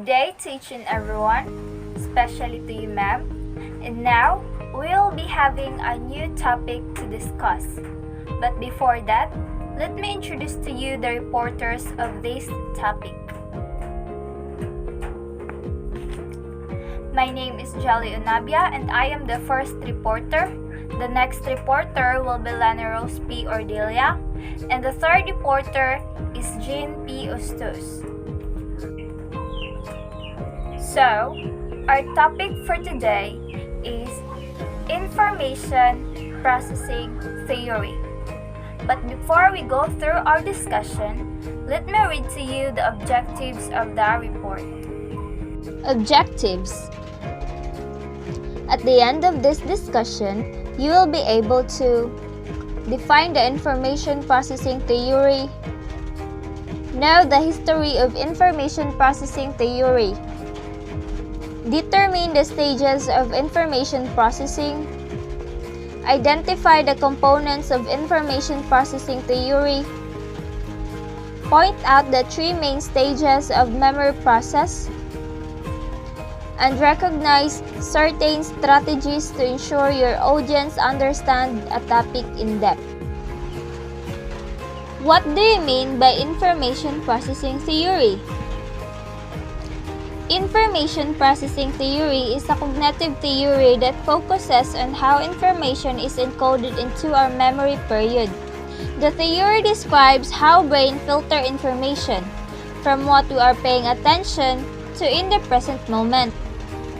Good day to each and everyone, especially to you, ma'am. And now, we'll be having a new topic to discuss. But before that, let me introduce to you the reporters of this topic. My name is Jolly Unabia and I am the first reporter. The next reporter will be Lana Rose P. Ordelia. And the third reporter is Jean P. Ostos. So, our topic for today is information processing theory. But before we go through our discussion, let me read to you the objectives of the report. Objectives. At the end of this discussion, you will be able to define the information processing theory, know the history of information processing theory, determine the stages of information processing, identify the components of information processing theory, point out the three main stages of memory process, and recognize certain strategies to ensure your audience understand a topic in depth. What do you mean by information processing theory? Information processing theory is a cognitive theory that focuses on how information is encoded into our memory period. The theory describes how brain filter information from what we are paying attention to in the present moment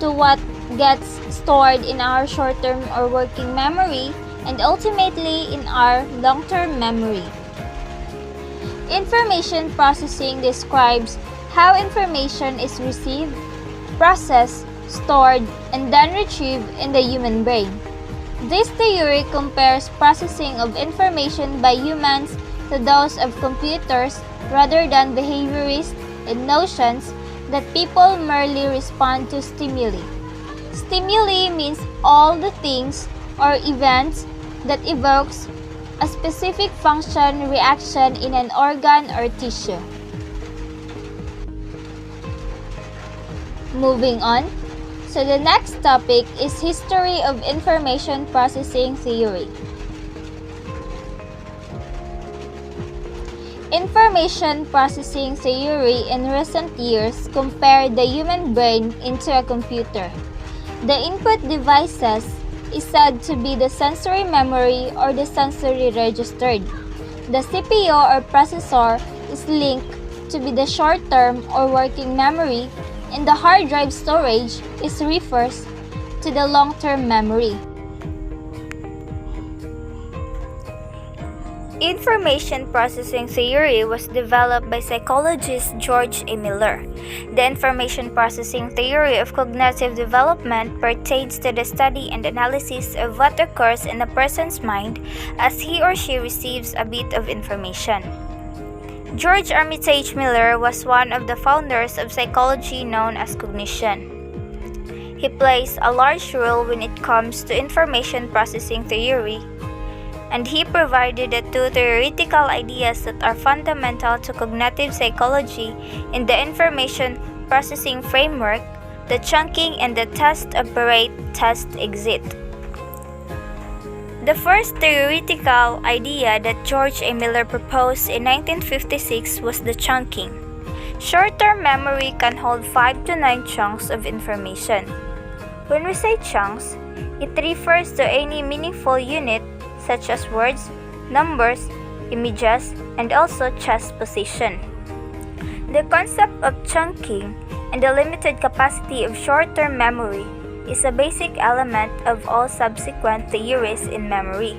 to what gets stored in our short-term or working memory and ultimately in our long-term memory. Information processing describes how information is received, processed, stored, and then retrieved in the human brain. This theory compares processing of information by humans to those of computers rather than behaviorists and notions that people merely respond to stimuli. Stimuli means all the things or events that evokes a specific function reaction in an organ or tissue. Moving on, so the next topic is history of information processing theory. Information processing theory in recent years compared the human brain into a computer. The input devices is said to be the sensory memory or the sensory registered. The CPU or processor is linked to be the short-term or working memory, and the hard drive storage refers to the long-term memory. Information processing theory was developed by psychologist George A. Miller. The information processing theory of cognitive development pertains to the study and analysis of what occurs in a person's mind as he or she receives a bit of information. George Armitage Miller was one of the founders of psychology known as cognition. He plays a large role when it comes to information processing theory, and he provided the two theoretical ideas that are fundamental to cognitive psychology in the information processing framework, the chunking and the test operate test exit. The first theoretical idea that George A. Miller proposed in 1956 was the chunking. Short-term memory can hold 5 to 9 chunks of information. When we say chunks, it refers to any meaningful unit such as words, numbers, images, and also chest position. The concept of chunking and the limited capacity of short-term memory is a basic element of all subsequent theories in memory.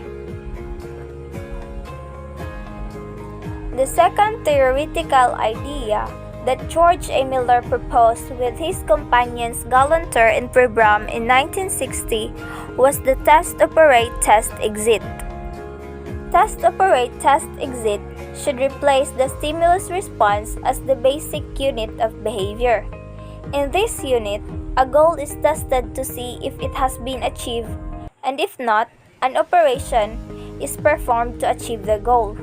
The second theoretical idea that George A. Miller proposed with his companions Galanter and Pribram in 1960 was the test operate test exit. Test operate test exit should replace the stimulus response as the basic unit of behavior. In this unit, a goal is tested to see if it has been achieved, and if not, an operation is performed to achieve the goal.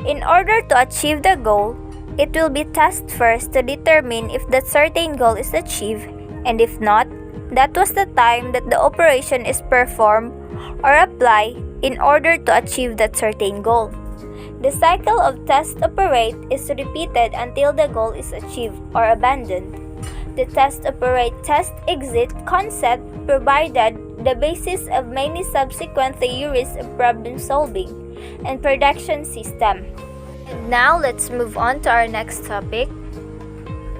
In order to achieve the goal, It will be tested first to determine if that certain goal is achieved, and if not, that was the time that the operation is performed or applied in order to achieve that certain goal. The cycle of test operate is repeated until the goal is achieved or abandoned. The test operate test exit concept provided the basis of many subsequent theories of problem solving and production system. And now let's move on to our next topic.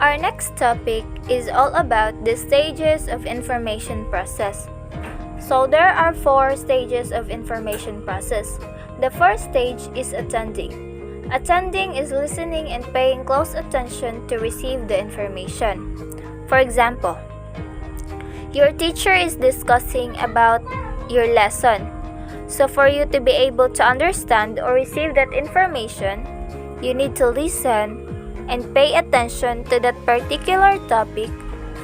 Our next topic is all about the stages of information process. So there are 4 stages of information process. The first stage is attending. Attending is listening and paying close attention to receive the information. For example, your teacher is discussing about your lesson. So for you to be able to understand or receive that information, you need to listen and pay attention to that particular topic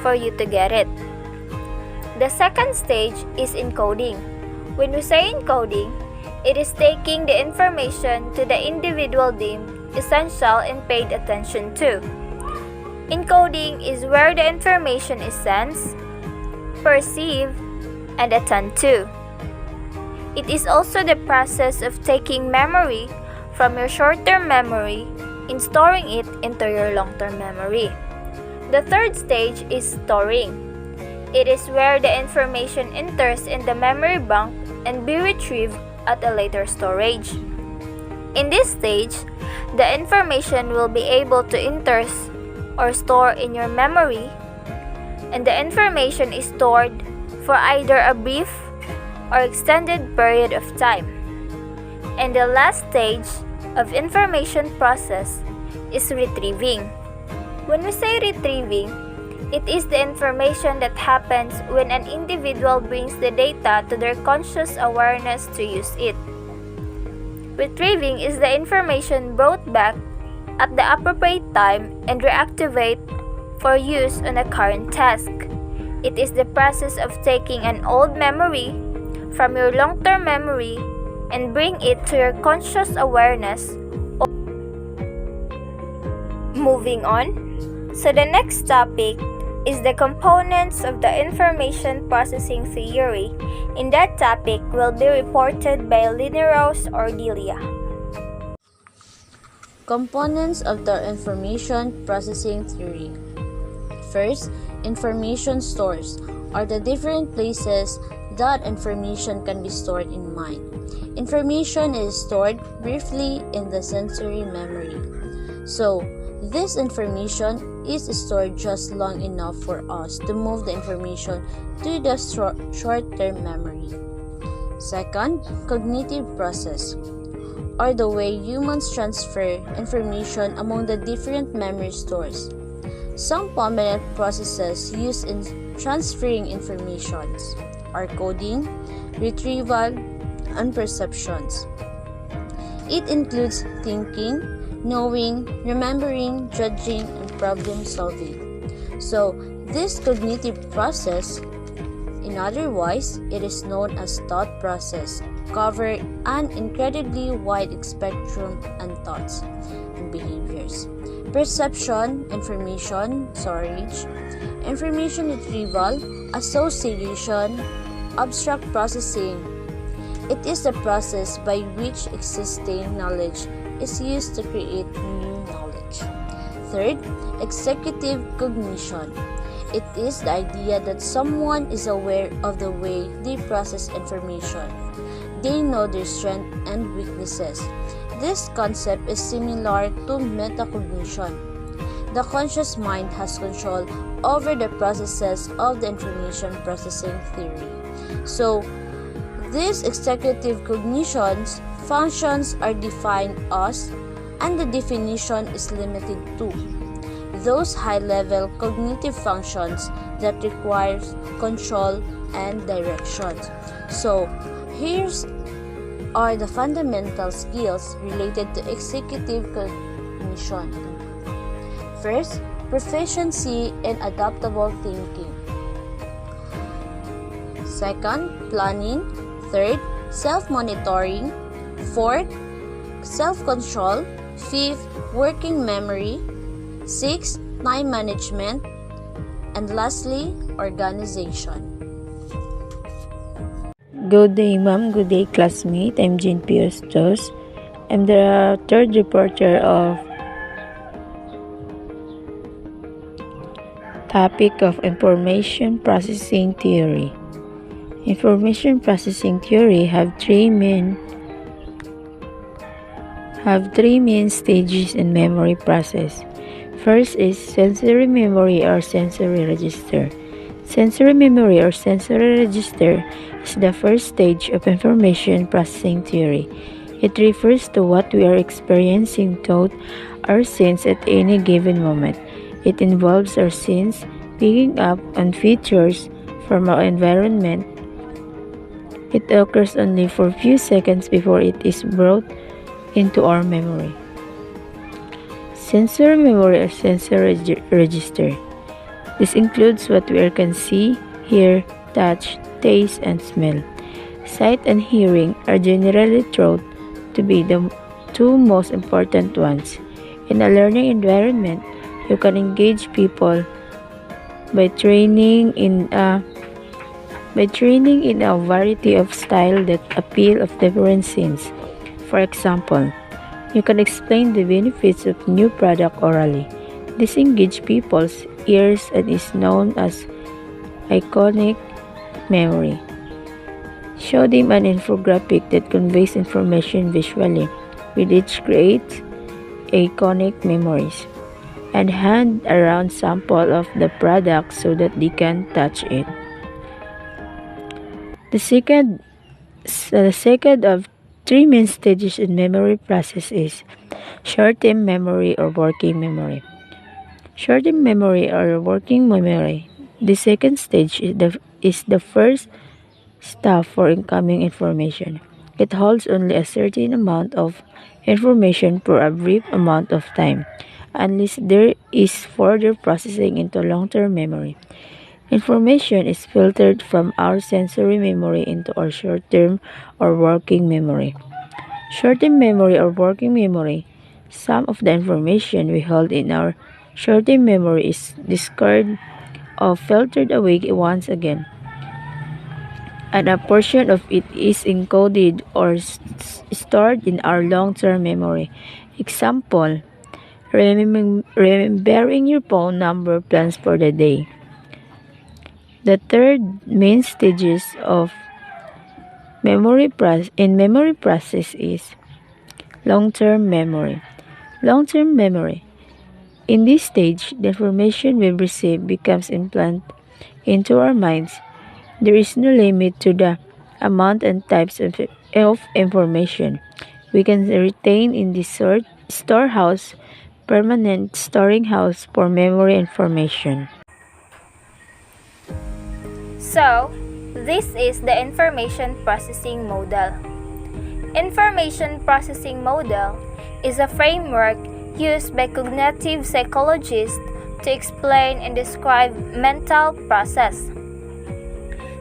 for you to get it. The second stage is encoding. When we say encoding, it is taking the information to the individual deemed essential and paid attention to. Encoding is where the information is sensed, perceived, and attended to. It is also the process of taking memory from your short-term memory and storing it into your long-term memory. The third stage is storing. It is where the information enters in the memory bank and be retrieved at a later storage. In this stage, the information will be able to enter or store in your memory, and the information is stored for either a brief or extended period of time. And the last stage of information process is retrieving. When we say retrieving, it is the information that happens when an individual brings the data to their conscious awareness to use it. Retrieving is the information brought back at the appropriate time and reactivate for use on a current task. It is the process of taking an old memory from your long-term memory and bring it to your conscious awareness. Moving on, so the next topic is the components of the information processing theory. In that topic will be reported by Lineros or Delia. Components of the information processing theory. First, information stores are the different places that information can be stored in mind. Information is stored briefly in the sensory memory. So, this information is stored just long enough for us to move the information to the short-term memory. Second, cognitive process are the way humans transfer information among the different memory stores. Some prominent processes used in transferring information are coding, retrieval, and perceptions. It includes thinking, knowing, remembering, judging, and problem solving. So, this cognitive process, in other words, it is known as thought process, cover an incredibly wide spectrum and thoughts and behaviors. Perception, information storage, information retrieval, association, abstract processing. It is the process by which existing knowledge is used to create new knowledge. Third, executive cognition. It is the idea that someone is aware of the way they process information. They know their strengths and weaknesses. This concept is similar to metacognition. The conscious mind has control over the processes of the information processing theory. So, these executive cognitions functions are defined as, and the definition is limited to, those high-level cognitive functions that require control and direction. So, here's are the fundamental skills related to executive cognition. First, proficiency in adaptable thinking. Second, planning. Third, self-monitoring. Fourth, self-control. 5th, working memory. 6th, time management. And lastly, organization. Good day, ma'am. Good day, classmate. I'm Jean Piostos. I'm the third reporter of topic of information processing theory. Information processing theory have three main stages in memory process. First is sensory memory or sensory register. Sensory memory or sensory register is the first stage of information processing theory. It refers to what we are experiencing through our sense at any given moment. It involves our sense picking up on features from our environment. It occurs only for a few seconds before it is brought into our memory. Sensory memory or sensory register. This includes what we can see, hear, touch, taste, and smell. Sight and hearing are generally thought to be the two most important ones. In a learning environment, you can engage people by training in a variety of styles that appeal of different scenes. For example, you can explain the benefits of new product orally. This engages people's ears and is known as iconic memory. Show them an infographic that conveys information visually, which creates iconic memories, and hand around sample of the product so that they can touch it. The second of three main stages in memory process is short-term memory or working memory. Short-term memory or working memory. The second stage is the first step for incoming information. It holds only a certain amount of information for a brief amount of time, unless there is further processing into long-term memory. Information is filtered from our sensory memory into our short-term or working memory. Short-term memory or working memory. Some of the information we hold in our short-term memory is discarded or filtered away once again, and a portion of it is encoded or stored in our long-term memory. Example, remembering your phone number plans for the day. The third main stages of memory process is long-term memory. Long-term memory. In this stage, the information we receive becomes implanted into our minds. There is no limit to the amount and types of information we can retain in this storehouse, permanent storing house for memory information. So, this is the information processing model. Information processing model is a framework used by cognitive psychologists to explain and describe mental process.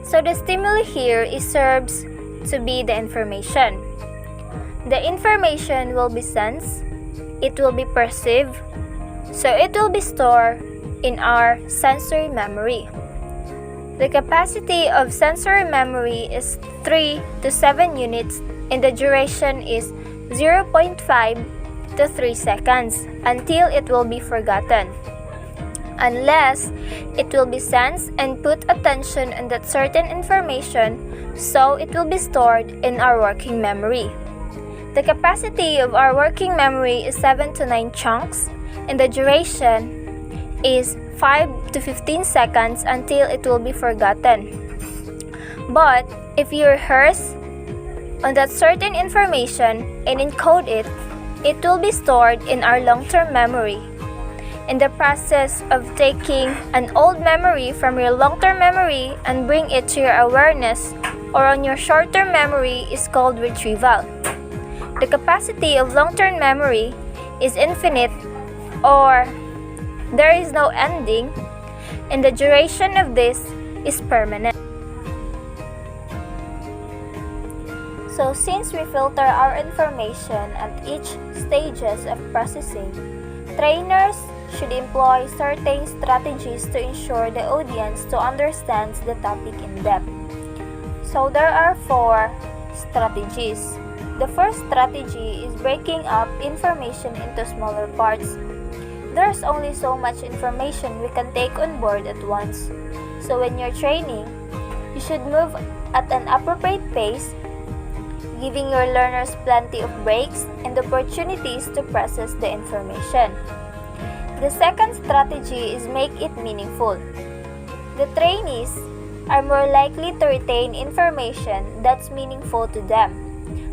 So the stimuli here serves to be the information. The information will be sensed, it will be perceived, so it will be stored in our sensory memory. The capacity of sensory memory is 3 to 7 units and the duration is 0.5 to 3 seconds until it will be forgotten, unless it will be sensed and put attention on that certain information, so it will be stored in our working memory. The capacity of our working memory is 7 to 9 chunks and the duration is 5 to 15 seconds until it will be forgotten. But if you rehearse on that certain information and encode it, it will be stored in our long-term memory. In the process of taking an old memory from your long-term memory and bring it to your awareness or on your short-term memory is called retrieval. The capacity of long-term memory is infinite or there is no ending, and the duration of this is permanent. So since we filter our information at each stages of processing, trainers should employ certain strategies to ensure the audience to understands the topic in depth. So there are 4 strategies. The first strategy is breaking up information into smaller parts. There's only so much information we can take on board at once. So when you're training, you should move at an appropriate pace, giving your learners plenty of breaks and opportunities to process the information. The second strategy is make it meaningful. The trainees are more likely to retain information that's meaningful to them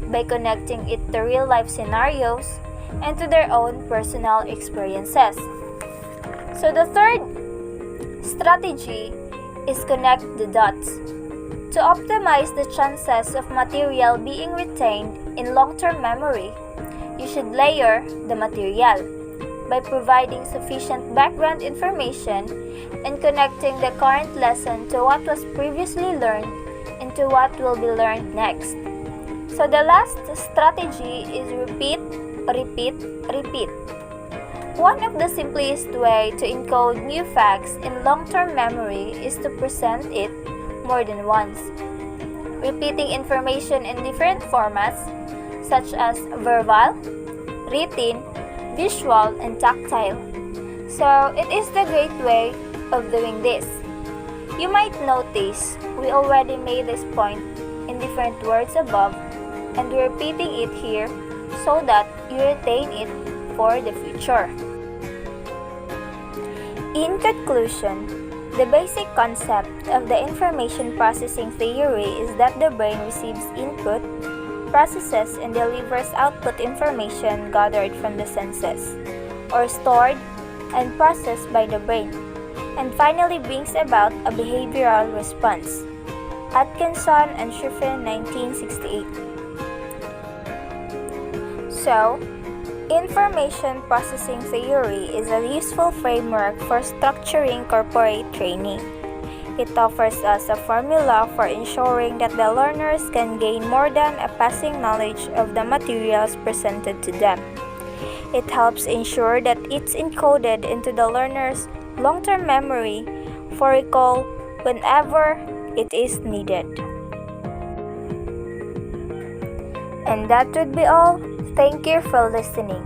by connecting it to real-life scenarios and to their own personal experiences. So the third strategy is connect the dots. To optimize the chances of material being retained in long-term memory, you should layer the material by providing sufficient background information and connecting the current lesson to what was previously learned and to what will be learned next. So the last strategy is repeat, repeat, repeat. One of the simplest way to encode new facts in long-term memory is to present it more than once, repeating information in different formats such as verbal, written, visual, and tactile. So it is the great way of doing this. You might notice we already made this point in different words above, and we're repeating it here so that you retain it for the future. In conclusion, the basic concept of the information processing theory is that the brain receives input, processes, and delivers output information gathered from the senses, or stored and processed by the brain, and finally brings about a behavioral response. Atkinson and Shiffrin, 1968. So, information processing theory is a useful framework for structuring corporate training. It offers us a formula for ensuring that the learners can gain more than a passing knowledge of the materials presented to them. It helps ensure that it's encoded into the learner's long-term memory for recall whenever it is needed. And that would be all. Thank you for listening.